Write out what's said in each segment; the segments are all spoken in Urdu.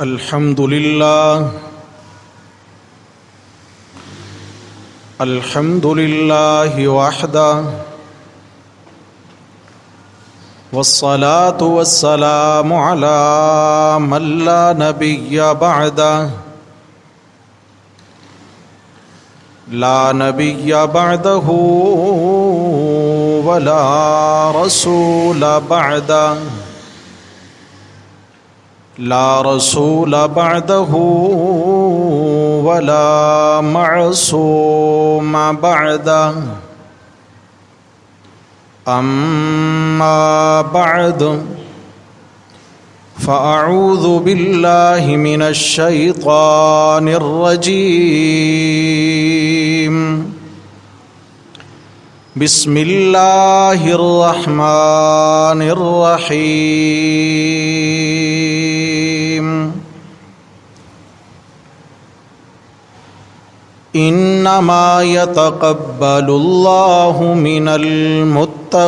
الحمد لله وحده والصلاة والسلام على من لا نبي بعده لا نبي بعده ولا رسول بعده لا رسول بعده ولا معصوم بعده أما بعد فأعوذ بالله من الشيطان الرجيم بسم الله الرحمن الرحيم إنما يتقبل الله من المتقين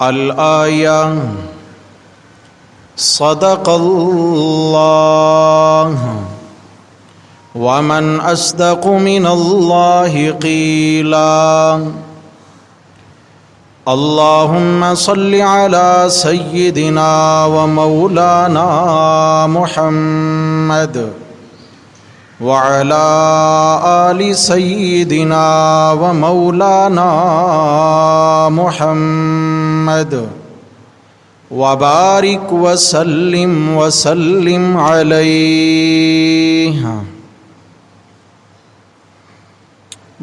الآية صدق الله ومن أصدق من الله قيلا اللهم صل على سيدنا ومولانا محمد وعلى آل سيدنا ومولانا محمد وبارك وسلم عليه.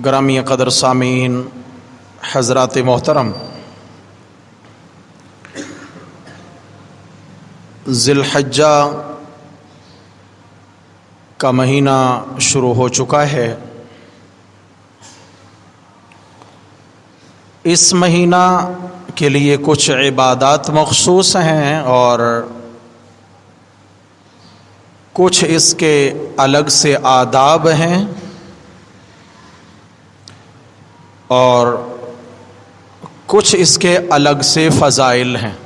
گرامی قدر سامعین، حضرات محترم، ذی الحجہ کا مہینہ شروع ہو چکا ہے. اس مہینہ کے لیے کچھ عبادات مخصوص ہیں اور کچھ اس کے الگ سے آداب ہیں اور کچھ اس کے الگ سے فضائل ہیں.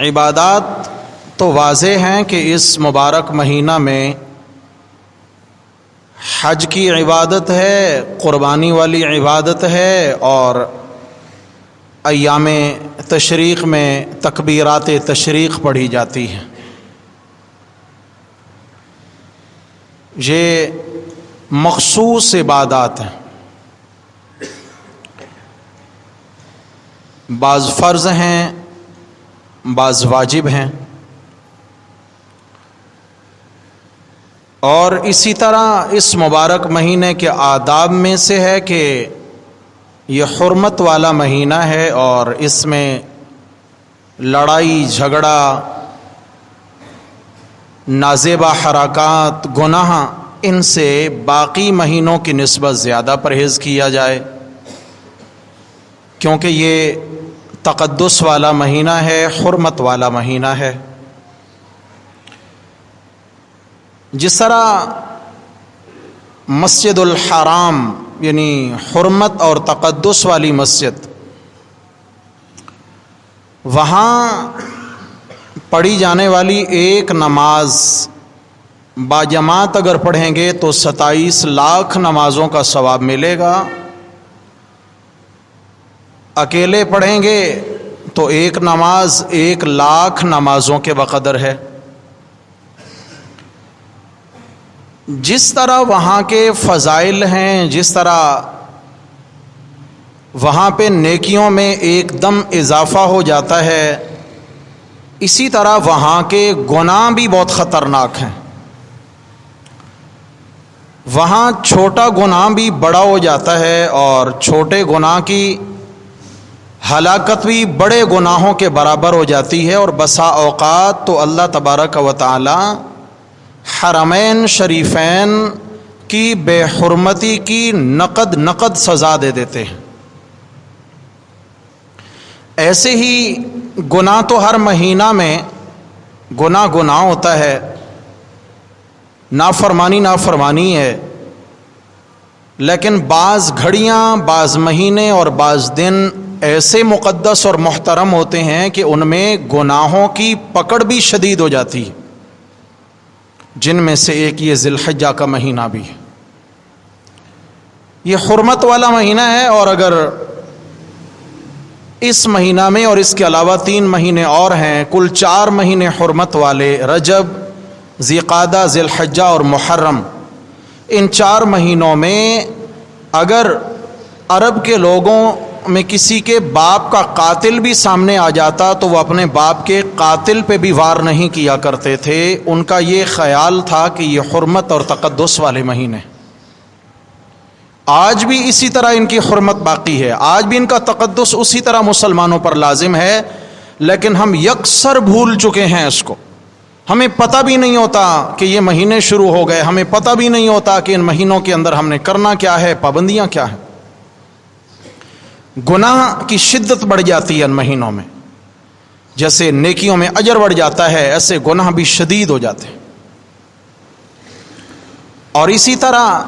عبادات تو واضح ہیں کہ اس مبارک مہینہ میں حج کی عبادت ہے، قربانی والی عبادت ہے اور ایام تشریق میں تکبیرات تشریق پڑھی جاتی ہیں. یہ مخصوص عبادات ہیں. بعض فرض ہیں، بعض واجب ہیں، اور اسی طرح اس مبارک مہینے کے آداب میں سے ہے کہ یہ حرمت والا مہینہ ہے اور اس میں لڑائی جھگڑا، نازیبا حرکات، گناہ، ان سے باقی مہینوں کی نسبت زیادہ پرہیز کیا جائے، کیونکہ یہ تقدس والا مہینہ ہے، حرمت والا مہینہ ہے. جس طرح مسجد الحرام یعنی حرمت اور تقدس والی مسجد، وہاں پڑھی جانے والی ایک نماز باجماعت اگر پڑھیں گے تو 27 لاکھ نمازوں کا ثواب ملے گا. اکیلے پڑھیں گے تو ایک نماز 1 لاکھ نمازوں کے بقدر ہے. جس طرح وہاں کے فضائل ہیں، جس طرح وہاں پہ نیکیوں میں ایک دم اضافہ ہو جاتا ہے، اسی طرح وہاں کے گناہ بھی بہت خطرناک ہیں. وہاں چھوٹا گناہ بھی بڑا ہو جاتا ہے اور چھوٹے گناہ کی ہلاکت بھی بڑے گناہوں کے برابر ہو جاتی ہے. اور بسا اوقات تو اللہ تبارک و تعالی حرمین شریفین کی بے حرمتی کی نقد سزا دے دیتے ہیں. ایسے ہی گناہ تو ہر مہینہ میں گناہ ہوتا ہے، نافرمانی ہے، لیکن بعض گھڑیاں، بعض مہینے اور بعض دن ایسے مقدس اور محترم ہوتے ہیں کہ ان میں گناہوں کی پکڑ بھی شدید ہو جاتی ہے، جن میں سے ایک یہ ذی الحجہ کا مہینہ بھی ہے۔ یہ حرمت والا مہینہ ہے، اور اگر اس مہینہ میں اور اس کے علاوہ 3 مہینے اور ہیں، کل 4 مہینے حرمت والے، رجب، ذی قعدہ، ذی الحجہ اور محرم، ان 4 مہینوں میں اگر عرب کے لوگوں میں کسی کے باپ کا قاتل بھی سامنے آ جاتا تو وہ اپنے باپ کے قاتل پہ بھی وار نہیں کیا کرتے تھے۔ ان کا یہ خیال تھا کہ یہ حرمت اور تقدس والے مہینے، آج بھی اسی طرح ان کی حرمت باقی ہے، آج بھی ان کا تقدس اسی طرح مسلمانوں پر لازم ہے، لیکن ہم یکسر بھول چکے ہیں اس کو۔ ہمیں پتہ بھی نہیں ہوتا کہ یہ مہینے شروع ہو گئے، ہمیں پتہ بھی نہیں ہوتا کہ ان مہینوں کے اندر ہم نے کرنا کیا ہے، پابندیاں کیا ہیں۔ گناہ کی شدت بڑھ جاتی ہے ان مہینوں میں، جیسے نیکیوں میں اجر بڑھ جاتا ہے، ایسے گناہ بھی شدید ہو جاتے ہیں۔ اور اسی طرح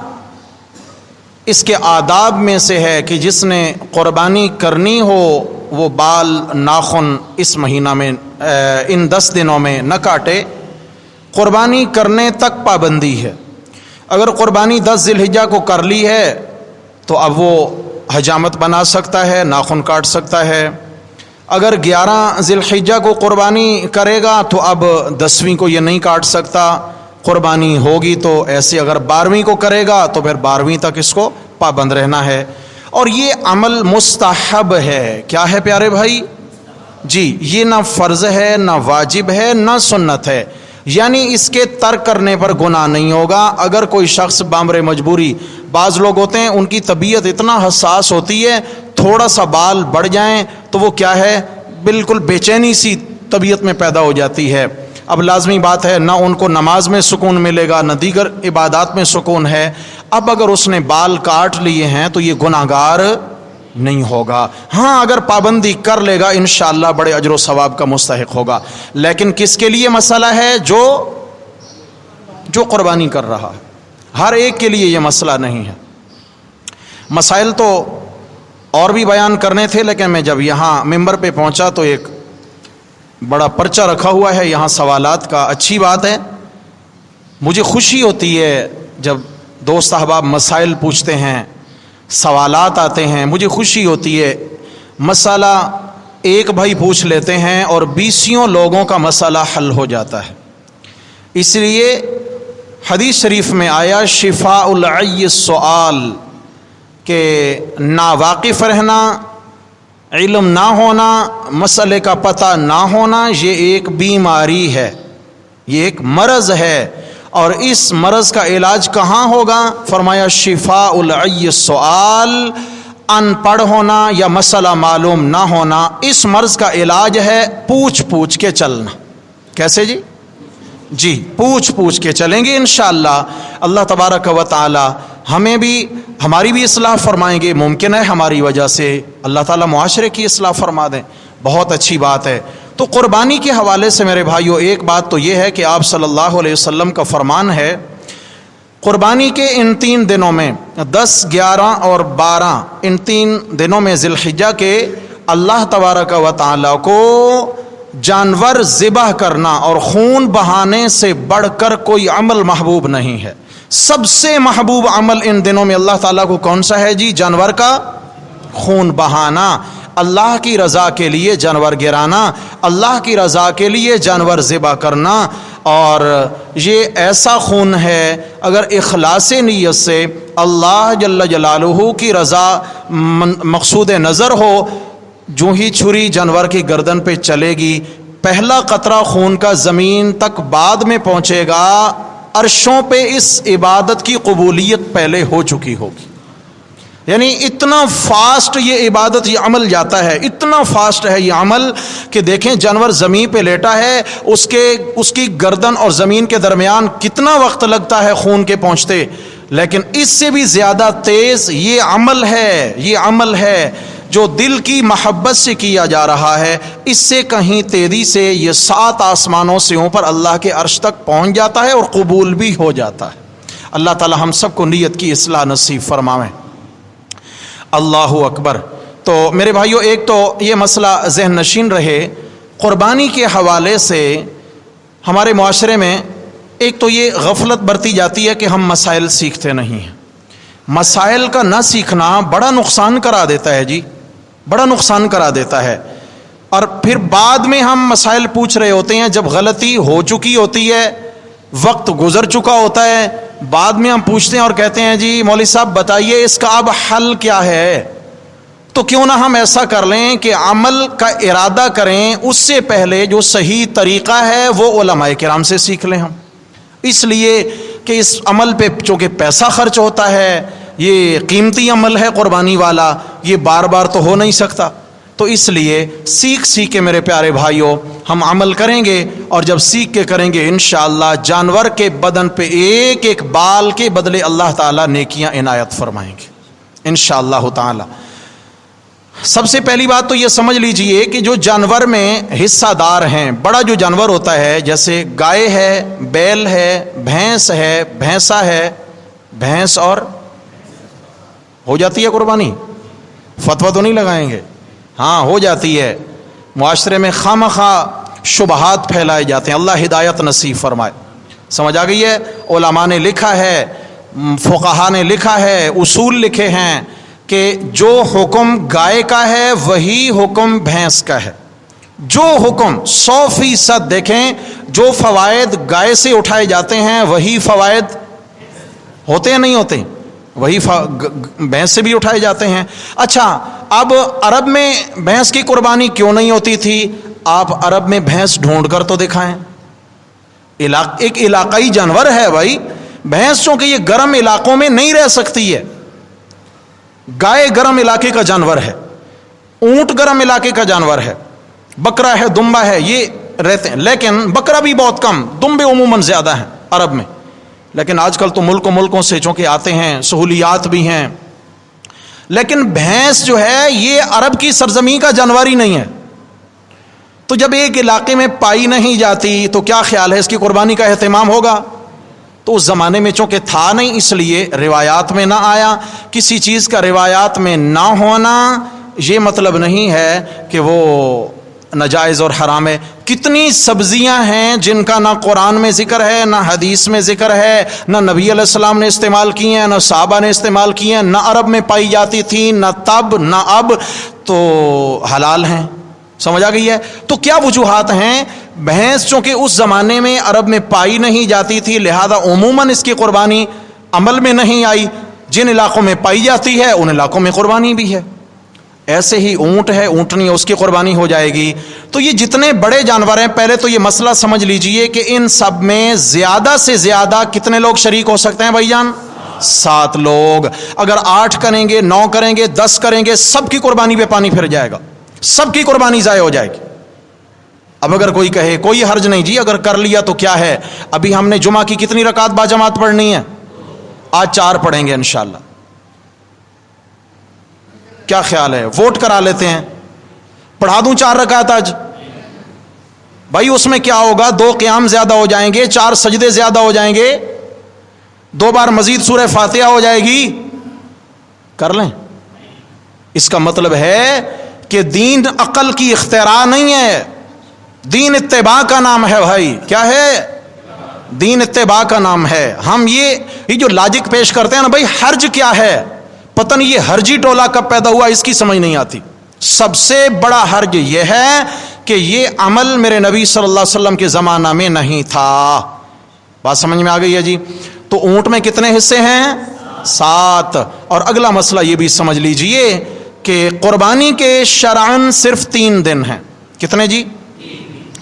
اس کے آداب میں سے ہے کہ جس نے قربانی کرنی ہو وہ بال ناخن اس مہینہ میں ان 10 دنوں میں نہ کاٹے، قربانی کرنے تک پابندی ہے۔ اگر قربانی 10 ذی الحجہ کو کر لی ہے تو اب وہ حجامت بنا سکتا ہے، ناخن کاٹ سکتا ہے۔ اگر 11 ذی الحجہ کو قربانی کرے گا تو اب 10ویں کو یہ نہیں کاٹ سکتا، قربانی ہوگی تو ایسے اگر 12ویں کو کرے گا تو پھر 12ویں تک اس کو پابند رہنا ہے۔ اور یہ عمل مستحب ہے، کیا ہے پیارے بھائی؟ جی، یہ نہ فرض ہے، نہ واجب ہے، نہ سنت ہے، یعنی اس کے ترک کرنے پر گناہ نہیں ہوگا۔ اگر کوئی شخص بامر مجبوری، بعض لوگ ہوتے ہیں ان کی طبیعت اتنا حساس ہوتی ہے، تھوڑا سا بال بڑھ جائیں تو وہ کیا ہے، بالکل بے چینی سی طبیعت میں پیدا ہو جاتی ہے۔ اب لازمی بات ہے، نہ ان کو نماز میں سکون ملے گا، نہ دیگر عبادات میں سکون ہے۔ اب اگر اس نے بال کاٹ لیے ہیں تو یہ گناہگار نہیں ہوگا۔ ہاں، اگر پابندی کر لے گا انشاءاللہ بڑے اجر و ثواب کا مستحق ہوگا۔ لیکن کس کے لیے مسئلہ ہے؟ جو قربانی کر رہا ہے، ہر ایک کے لیے یہ مسئلہ نہیں ہے۔ مسائل تو اور بھی بیان کرنے تھے، لیکن میں جب یہاں ممبر پہ پہنچا تو ایک بڑا پرچہ رکھا ہوا ہے یہاں سوالات کا۔ اچھی بات ہے، مجھے خوشی ہوتی ہے جب دوست احباب مسائل پوچھتے ہیں، سوالات آتے ہیں، مجھے خوشی ہوتی ہے۔ مسئلہ ایک بھائی پوچھ لیتے ہیں اور 20 لوگوں کا مسئلہ حل ہو جاتا ہے۔ اس لیے حدیث شریف میں آیا شفاء العی السؤال، کہ ناواقف رہنا، علم نہ ہونا، مسئلے کا پتہ نہ ہونا، یہ ایک بیماری ہے، یہ ایک مرض ہے۔ اور اس مرض کا علاج کہاں ہوگا؟ فرمایا شفاء العی السؤال، ان پڑھ ہونا یا مسئلہ معلوم نہ ہونا، اس مرض کا علاج ہے پوچھ پوچھ کے چلنا۔ کیسے جی پوچھ پوچھ کے چلیں گے انشاءاللہ اللہ تبارک و تعالی ہمیں بھی، ہماری بھی اصلاح فرمائیں گے۔ ممکن ہے ہماری وجہ سے اللہ تعالیٰ معاشرے کی اصلاح فرما دیں، بہت اچھی بات ہے۔ تو قربانی کے حوالے سے میرے بھائیو ایک بات تو یہ ہے کہ آپ صلی اللہ علیہ وسلم کا فرمان ہے، قربانی کے ان 3 دنوں میں 10، 11 اور 12، ان 3 دنوں میں ذی الحجہ کے اللہ تبارک و تعالیٰ کو جانور ذبح کرنا اور خون بہانے سے بڑھ کر کوئی عمل محبوب نہیں ہے۔ سب سے محبوب عمل ان دنوں میں اللہ تعالیٰ کو کون سا ہے جی؟ جانور کا خون بہانا، اللہ کی رضا کے لیے جانور گرانا، اللہ کی رضا کے لیے جانور ذبح کرنا۔ اور یہ ایسا خون ہے اگر اخلاص نیت سے اللہ جل جلالہ کی رضا مقصود نظر ہو، جو ہی چھری جانور کی گردن پہ چلے گی، پہلا قطرہ خون کا زمین تک بعد میں پہنچے گا، عرشوں پہ اس عبادت کی قبولیت پہلے ہو چکی ہوگی۔ یعنی اتنا فاسٹ یہ عبادت، یہ عمل جاتا ہے، اتنا فاسٹ ہے یہ عمل کہ دیکھیں جانور زمین پہ لیٹا ہے، اس کی گردن اور زمین کے درمیان کتنا وقت لگتا ہے خون کے پہنچتے، لیکن اس سے بھی زیادہ تیز یہ عمل ہے جو دل کی محبت سے کیا جا رہا ہے، اس سے کہیں تیزی سے یہ 7 آسمانوں سے اوپر اللہ کے عرش تک پہنچ جاتا ہے اور قبول بھی ہو جاتا ہے۔ اللہ تعالی ہم سب کو نیت کی اصلاح نصیب فرمائیں۔ اللہ اکبر۔ تو میرے بھائیوں، ایک تو یہ مسئلہ ذہن نشین رہے، قربانی کے حوالے سے ہمارے معاشرے میں ایک تو یہ غفلت برتی جاتی ہے کہ ہم مسائل سیکھتے نہیں ہیں۔ مسائل کا نہ سیکھنا بڑا نقصان کرا دیتا ہے جی، بڑا نقصان کرا دیتا ہے۔ اور پھر بعد میں ہم مسائل پوچھ رہے ہوتے ہیں جب غلطی ہو چکی ہوتی ہے، وقت گزر چکا ہوتا ہے، بعد میں ہم پوچھتے ہیں اور کہتے ہیں جی مولوی صاحب بتائیے اس کا اب حل کیا ہے۔ تو کیوں نہ ہم ایسا کر لیں کہ عمل کا ارادہ کریں، اس سے پہلے جو صحیح طریقہ ہے وہ علماء کرام سے سیکھ لیں ہم، اس لیے کہ اس عمل پہ چونکہ پیسہ خرچ ہوتا ہے، یہ قیمتی عمل ہے قربانی والا، یہ بار بار تو ہو نہیں سکتا، تو اس لیے سیکھ کے میرے پیارے بھائیوں ہم عمل کریں گے، اور جب سیکھ کے کریں گے انشاءاللہ جانور کے بدن پہ ایک ایک بال کے بدلے اللہ تعالیٰ نیکیاں عنایت فرمائیں گے انشاءاللہ تعالی۔ سب سے پہلی بات تو یہ سمجھ لیجئے کہ جو جانور میں حصہ دار ہیں، بڑا جو جانور ہوتا ہے جیسے گائے ہے، بیل ہے، بھینس ہے، بھینسا ہے، بھینس اور ہو جاتی ہے قربانی، فتویٰ تو نہیں لگائیں گے، ہاں ہو جاتی ہے۔ معاشرے میں خواہ شبہات پھیلائے جاتے ہیں، اللہ ہدایت نصیب فرمائے۔ سمجھ آ گئی ہے؟ علماء نے لکھا ہے، فقہاء نے لکھا ہے، اصول لکھے ہیں کہ جو حکم گائے کا ہے وہی حکم بھینس کا ہے۔ جو حکم 100% دیکھیں، جو فوائد گائے سے اٹھائے جاتے ہیں وہی فوائد ہوتے ہیں نہیں ہوتے، وہی بھینس سے بھی اٹھائے جاتے ہیں۔ اچھا، اب عرب میں بھینس کی قربانی کیوں نہیں ہوتی تھی؟ آپ عرب میں بھینس ڈھونڈ کر تو دکھائیں، ایک علاقائی جانور ہے بھائی، بھینس چونکہ یہ گرم علاقوں میں نہیں رہ سکتی ہے، گائے گرم علاقے کا جانور ہے، اونٹ گرم علاقے کا جانور ہے، بکرا ہے، دمبا ہے، یہ رہتے ہیں، لیکن بکرا بھی بہت کم، دمبے عموماً زیادہ ہیں عرب میں، لیکن آج کل تو ملکوں سے چونکہ آتے ہیں، سہولیات بھی ہیں، لیکن بھینس جو ہے یہ عرب کی سرزمین کا جانور ہی نہیں ہے۔ تو جب ایک علاقے میں پائی نہیں جاتی تو کیا خیال ہے اس کی قربانی کا اہتمام ہوگا؟ تو اس زمانے میں چونکہ تھا نہیں، اس لیے روایات میں نہ آیا۔ کسی چیز کا روایات میں نہ ہونا یہ مطلب نہیں ہے کہ وہ ناجائز اور حرام ہے۔ کتنی سبزیاں ہیں جن کا نہ قرآن میں ذکر ہے، نہ حدیث میں ذکر ہے، نہ نبی علیہ السلام نے استعمال کی ہیں، نہ صحابہ نے استعمال کی ہیں، نہ عرب میں پائی جاتی تھیں، نہ تب نہ اب، تو حلال ہیں۔ سمجھ آ گئی ہے؟ تو کیا وجوہات ہیں؟ بھینس چونکہ اس زمانے میں عرب میں پائی نہیں جاتی تھی، لہذا عموماً اس کی قربانی عمل میں نہیں آئی۔ جن علاقوں میں پائی جاتی ہے ان علاقوں میں قربانی بھی ہے۔ ایسے ہی اونٹ ہے، اونٹنی، اس کی قربانی ہو جائے گی۔ تو یہ جتنے بڑے جانور ہیں، پہلے تو یہ مسئلہ سمجھ لیجئے کہ ان سب میں زیادہ سے زیادہ کتنے لوگ شریک ہو سکتے ہیں بھائی جان؟ 7 لوگ۔ اگر 8 کریں گے، 9 کریں گے، 10 کریں گے، سب کی قربانی پہ پانی پھر جائے گا، سب کی قربانی ضائع ہو جائے گی۔ اب اگر کوئی کہے کوئی حرج نہیں جی، اگر کر لیا تو کیا ہے، ابھی ہم نے جمعہ کی کتنی رکعت باجماعت پڑھنی ہے؟ آج 4 پڑھیں گے انشاءاللہ۔ کیا خیال ہے؟ ووٹ کرا لیتے ہیں، پڑھا دوں 4 رکعت آج؟ بھائی اس میں کیا ہوگا؟ 2 قیام زیادہ ہو جائیں گے، 4 سجدے زیادہ ہو جائیں گے، 2 بار مزید سورہ فاتحہ ہو جائے گی، کر لیں۔ اس کا مطلب ہے کہ دین عقل کی اختراع نہیں ہے، دین اتباع کا نام ہے بھائی۔ کیا ہے؟ دین اتباع کا نام ہے۔ ہم یہ جو لاجک پیش کرتے ہیں نا بھائی، حرج کیا ہے، پتہ نہیں یہ حرجی ٹولہ کب پیدا ہوا، اس کی سمجھ نہیں آتی۔ سب سے بڑا حرج یہ ہے کہ یہ عمل میرے نبی صلی اللہ علیہ وسلم کے زمانہ میں نہیں تھا۔ بات سمجھ میں آ گئی ہے جی؟ تو اونٹ میں کتنے حصے ہیں؟ 7۔ اور اگلا مسئلہ یہ بھی سمجھ لیجئے کہ قربانی کے شرعاً صرف 3 دن ہیں۔ کتنے جی؟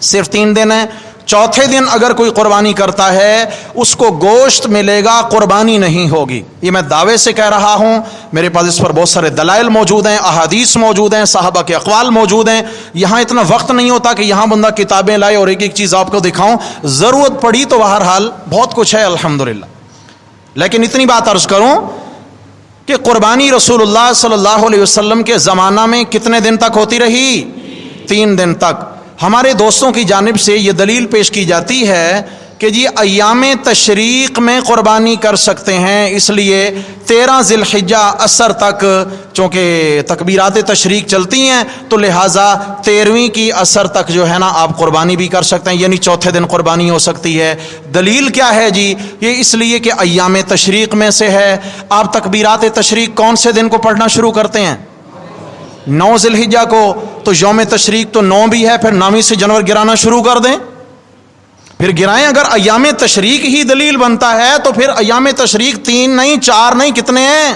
صرف 3 دن ہیں۔ چوتھے دن اگر کوئی قربانی کرتا ہے اس کو گوشت ملے گا، قربانی نہیں ہوگی۔ یہ میں دعوے سے کہہ رہا ہوں، میرے پاس اس پر بہت سارے دلائل موجود ہیں، احادیث موجود ہیں، صحابہ کے اقوال موجود ہیں۔ یہاں اتنا وقت نہیں ہوتا کہ یہاں بندہ کتابیں لائے اور ایک ایک چیز آپ کو دکھاؤں، ضرورت پڑی تو بہرحال بہت کچھ ہے الحمدللہ۔ لیکن اتنی بات عرض کروں کہ قربانی رسول اللہ صلی اللہ علیہ وسلم کے زمانہ میں کتنے دن تک ہوتی رہی؟ 3 دن تک۔ ہمارے دوستوں کی جانب سے یہ دلیل پیش کی جاتی ہے کہ جی ایام تشریق میں قربانی کر سکتے ہیں، اس لیے 13 ذی الحجہ عصر تک چونکہ تکبیرات تشریق چلتی ہیں تو لہٰذا 13ویں کی عصر تک جو ہے نا آپ قربانی بھی کر سکتے ہیں، یعنی چوتھے دن قربانی ہو سکتی ہے۔ دلیل کیا ہے جی؟ یہ اس لیے کہ ایام تشریق میں سے ہے۔ آپ تکبیرات تشریق کون سے دن کو پڑھنا شروع کرتے ہیں؟ 9 ذی الحجہ کو، تو یوم تشریق تو 9 بھی ہے، پھر 9ویں سے جانور گرانا شروع کر دیں، پھر گرائیں۔ اگر ایام تشریق ہی دلیل بنتا ہے تو پھر ایام تشریق 3 نہیں 4 نہیں کتنے ہیں؟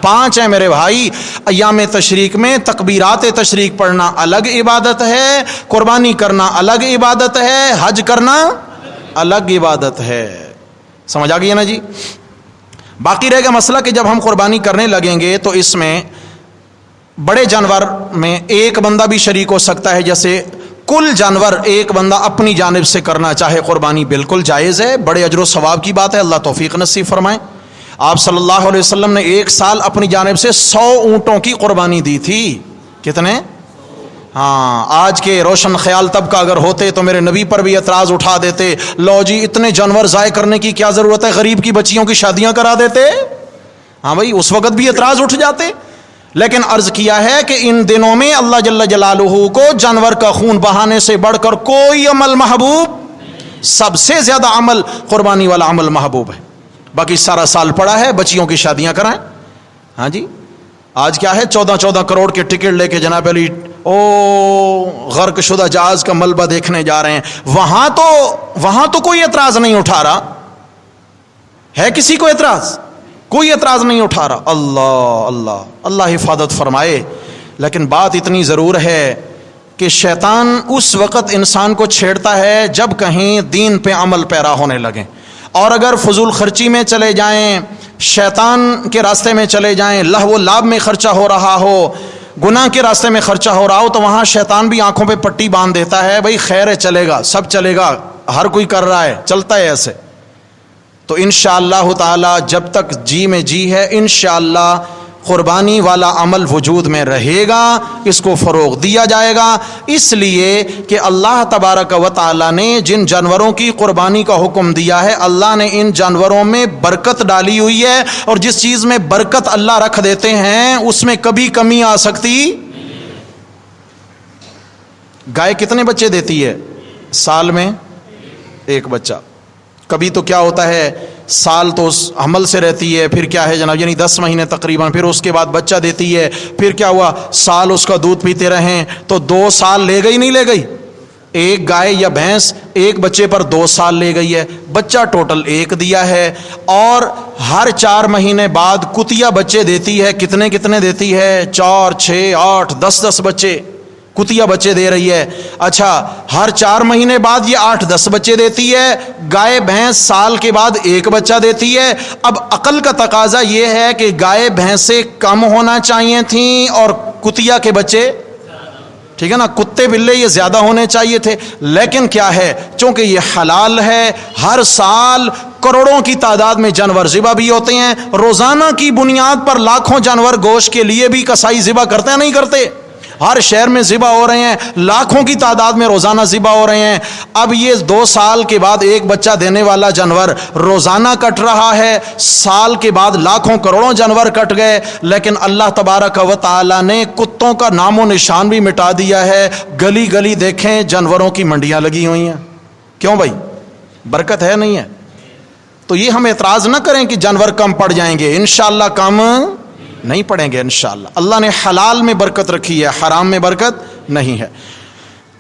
5 ہیں میرے بھائی۔ ایام تشریق میں تکبیرات تشریق پڑھنا الگ عبادت ہے، قربانی کرنا الگ عبادت ہے، حج کرنا الگ عبادت ہے۔ سمجھ آ گئی ہے نا جی؟ باقی رہے گا مسئلہ کہ جب ہم قربانی کرنے لگیں گے تو اس میں بڑے جانور میں ایک بندہ بھی شریک ہو سکتا ہے، جیسے کل جانور ایک بندہ اپنی جانب سے کرنا چاہے قربانی بالکل جائز ہے، بڑے اجر و ثواب کی بات ہے، اللہ توفیق نصیب فرمائے۔ آپ صلی اللہ علیہ وسلم نے ایک سال اپنی جانب سے 100 اونٹوں کی قربانی دی تھی۔ کتنے؟ ہاں، آج کے روشن خیال طبقہ اگر ہوتے تو میرے نبی پر بھی اعتراض اٹھا دیتے، لو جی اتنے جانور ضائع کرنے کی کیا ضرورت ہے، غریب کی بچیوں کی شادیاں کرا دیتے۔ ہاں بھائی، اس وقت بھی اعتراض اٹھ جاتے، لیکن عرض کیا ہے کہ ان دنوں میں اللہ جل جلالہ کو جانور کا خون بہانے سے بڑھ کر کوئی عمل محبوب، سب سے زیادہ عمل قربانی والا عمل محبوب ہے۔ باقی سارا سال پڑا ہے بچیوں کی شادیاں کرائیں۔ ہاں جی، آج کیا ہے 14 کروڑ کے ٹکٹ لے کے جناب علی غرق شدہ جہاز کا ملبہ دیکھنے جا رہے ہیں، وہاں تو کوئی اعتراض نہیں اٹھا رہا ہے، کسی کو اعتراض؟ کوئی اعتراض نہیں اٹھا رہا۔ اللہ اللہ اللہ حفاظت فرمائے۔ لیکن بات اتنی ضرور ہے کہ شیطان اس وقت انسان کو چھیڑتا ہے جب کہیں دین پہ عمل پیرا ہونے لگیں، اور اگر فضول خرچی میں چلے جائیں، شیطان کے راستے میں چلے جائیں، لہو و لعب میں خرچہ ہو رہا ہو، گناہ کے راستے میں خرچہ ہو رہا ہو، تو وہاں شیطان بھی آنکھوں پہ پٹی باندھ دیتا ہے، بھائی خیر ہے، چلے گا، سب چلے گا، ہر کوئی کر رہا ہے، چلتا ہے ایسے۔ تو انشاءاللہ تعالی جب تک جی میں جی ہے انشاءاللہ قربانی والا عمل وجود میں رہے گا، اس کو فروغ دیا جائے گا، اس لیے کہ اللہ تبارک و تعالی نے جن جانوروں کی قربانی کا حکم دیا ہے، اللہ نے ان جانوروں میں برکت ڈالی ہوئی ہے، اور جس چیز میں برکت اللہ رکھ دیتے ہیں اس میں کبھی کمی آ سکتی۔ گائے کتنے بچے دیتی ہے؟ سال میں ایک بچہ۔ کبھی تو کیا ہوتا ہے، سال تو اس حمل سے رہتی ہے، پھر کیا ہے جناب، یعنی 10 مہینے تقریباً، پھر اس کے بعد بچہ دیتی ہے، پھر کیا ہوا، سال اس کا دودھ پیتے رہیں تو 2 سال لے گئی نہیں لے گئی؟ ایک گائے یا بھینس ایک بچے پر 2 سال لے گئی ہے، بچہ ٹوٹل 1 دیا ہے، اور ہر 4 مہینے بعد کتیا بچے دیتی ہے۔ کتنے دیتی ہے؟ 4 6 8 10 بچے کتیا بچے دے رہی ہے۔ اچھا، ہر 4 مہینے بعد یہ 8-10 بچے دیتی ہے۔ گائے بھینس سال کے بعد 1 بچہ دیتی ہے۔ اب عقل کا تقاضا یہ ہے کہ گائے بھینسیں کم ہونا چاہیے تھیں اور کتیا کے بچے، ٹھیک ہے نا، کتے بلے یہ زیادہ ہونے چاہیے تھے، لیکن کیا ہے، چونکہ یہ حلال ہے، ہر سال کروڑوں کی تعداد میں جانور ذبح بھی ہوتے ہیں، روزانہ کی بنیاد پر لاکھوں جانور گوشت کے لیے بھی کسائی ذبح کرتے ہیں نہیں کرتے؟ ہر شہر میں ذبح ہو رہے ہیں، لاکھوں کی تعداد میں روزانہ ذبح ہو رہے ہیں۔ اب یہ 2 سال کے بعد 1 بچہ دینے والا جانور روزانہ کٹ رہا ہے، سال کے بعد لاکھوں کروڑوں جانور کٹ گئے، لیکن اللہ تبارک و تعالی نے کتوں کا نام و نشان بھی مٹا دیا ہے۔ گلی گلی دیکھیں جانوروں کی منڈیاں لگی ہوئی ہیں۔ کیوں بھائی؟ برکت ہے نہیں ہے؟ تو یہ ہم اعتراض نہ کریں کہ جانور کم پڑ جائیں گے، انشاءاللہ کم نہیں پڑیں گے انشاءاللہ۔ اللہ نے حلال میں برکت رکھی ہے، حرام میں برکت نہیں ہے۔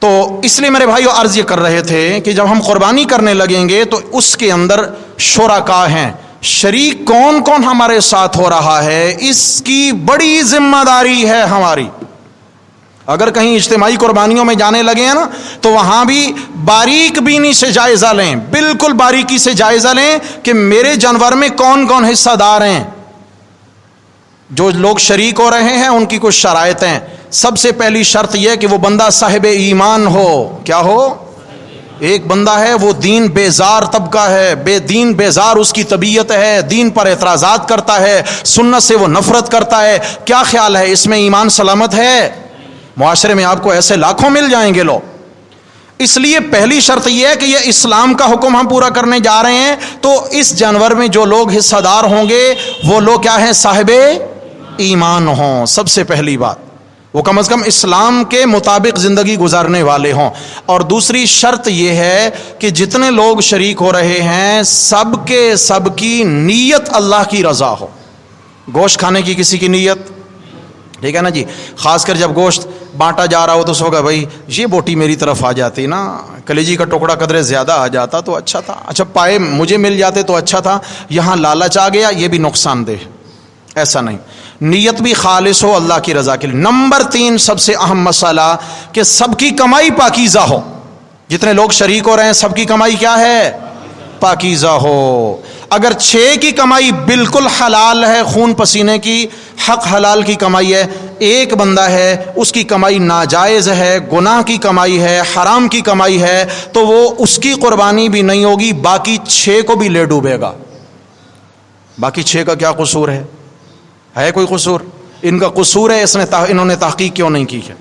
تو اس لیے میرے بھائیو عرض یہ کر رہے تھے کہ جب ہم قربانی کرنے لگیں گے تو اس کے اندر شرکاء ہیں، شریک کون کون ہمارے ساتھ ہو رہا ہے، اس کی بڑی ذمہ داری ہے ہماری۔ اگر کہیں اجتماعی قربانیوں میں جانے لگے ہیں نا تو وہاں بھی باریک بینی سے جائزہ لیں، بالکل باریکی سے جائزہ لیں کہ میرے جانور میں کون کون حصہ دار ہیں۔ جو لوگ شریک ہو رہے ہیں ان کی کچھ شرائط ہیں۔ سب سے پہلی شرط یہ کہ وہ بندہ صاحب ایمان ہو۔ کیا ہو؟ ایک بندہ ہے وہ دین بیزار طبقہ ہے، بے دین بیزار اس کی طبیعت ہے، دین پر اعتراضات کرتا ہے، سنت سے وہ نفرت کرتا ہے۔ کیا خیال ہے اس میں ایمان سلامت ہے؟ معاشرے میں آپ کو ایسے لاکھوں مل جائیں گے لوگ۔ اس لیے پہلی شرط یہ ہے کہ یہ اسلام کا حکم ہم پورا کرنے جا رہے ہیں، تو اس جانور میں جو لوگ حصہ دار ہوں گے وہ لوگ کیا ہیں؟ صاحب ایمان ہوں. سب سے پہلی بات وہ کم از کم اسلام کے مطابق زندگی گزارنے والے ہوں. اور دوسری شرط یہ ہے کہ جتنے لوگ شریک ہو رہے ہیں سب کی نیت اللہ کی رضا ہو. گوشت کھانے کی کسی کی نیت، ٹھیک ہے نا جی، خاص کر جب گوشت بانٹا جا رہا ہو تو سوگا بھائی یہ بوٹی میری طرف آ جاتی نا، کلیجی کا ٹکڑا قدرے زیادہ آ جاتا تو اچھا تھا، اچھا پائے مجھے مل جاتے تو اچھا تھا، یہاں لالچ آ گیا، یہ بھی نقصان دہ. ایسا نہیں، نیت بھی خالص ہو اللہ کی رضا کے لیے. نمبر 3 سب سے اہم مسئلہ کہ سب کی کمائی پاکیزہ ہو. جتنے لوگ شریک ہو رہے ہیں سب کی کمائی کیا ہے؟ پاکیزہ ہو. اگر 6 کی کمائی بالکل حلال ہے، خون پسینے کی حق حلال کی کمائی ہے، ایک بندہ ہے اس کی کمائی ناجائز ہے، گناہ کی کمائی ہے، حرام کی کمائی ہے، تو وہ اس کی قربانی بھی نہیں ہوگی، باقی 6 کو بھی لے ڈوبے گا. باقی 6 کا کیا قصور ہے کوئی قصور؟ ان کا قصور ہے انہوں نے تحقیق کیوں نہیں کی ہے.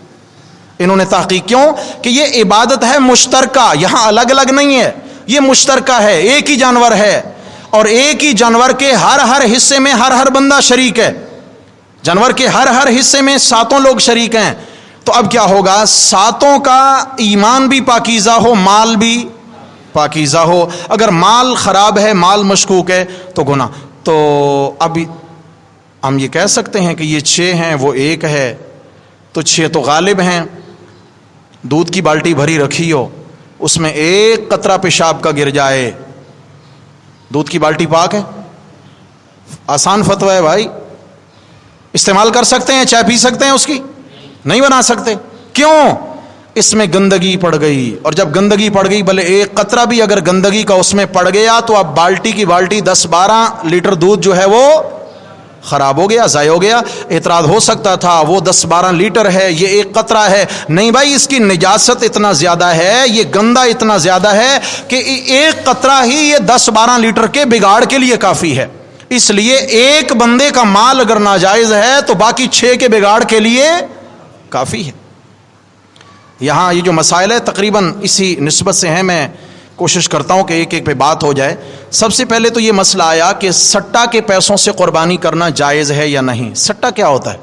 انہوں نے تحقیق کیوں کہ یہ عبادت ہے مشترکہ، یہاں الگ الگ نہیں ہے، یہ مشترکہ ہے، ایک ہی جانور ہے، اور ایک ہی جانور کے ہر حصے میں ہر بندہ شریک ہے. جانور کے ہر حصے میں 7 لوگ شریک ہیں. تو اب کیا ہوگا؟ 7 کا ایمان بھی پاکیزہ ہو، مال بھی پاکیزہ ہو. اگر مال خراب ہے، مال مشکوک ہے تو گناہ. تو اب ہم یہ کہہ سکتے ہیں کہ یہ 6 ہیں وہ 1 ہے، تو 6 تو غالب ہیں. دودھ کی بالٹی بھری رکھی ہو، اس میں 1 قطرہ پیشاب کا گر جائے، دودھ کی بالٹی پاک ہے؟ آسان فتویٰ ہے بھائی، استعمال کر سکتے ہیں، چائے پی سکتے ہیں، اس کی نہیں بنا سکتے. کیوں؟ اس میں گندگی پڑ گئی، اور جب گندگی پڑ گئی بھلے 1 قطرہ بھی اگر گندگی کا اس میں پڑ گیا تو اب بالٹی کی بالٹی 10-12 لیٹر دودھ جو ہے وہ خراب ہو گیا، ضائع ہو گیا. اعتراض ہو سکتا تھا وہ 10-12 لیٹر ہے، یہ 1 قطرہ ہے. نہیں بھائی، اس کی نجاست اتنا زیادہ ہے، یہ گندا اتنا زیادہ ہے کہ 1 قطرہ ہی یہ 10-12 لیٹر کے بگاڑ کے لیے کافی ہے. اس لیے ایک بندے کا مال اگر ناجائز ہے تو باقی 6 کے بگاڑ کے لیے کافی ہے. یہاں یہ جو مسائل ہے تقریباً اسی نسبت سے ہیں، میں کوشش کرتا ہوں کہ ایک پہ بات ہو جائے. سب سے پہلے تو یہ مسئلہ آیا کہ سٹا کے پیسوں سے قربانی کرنا جائز ہے یا نہیں. سٹا کیا ہوتا ہے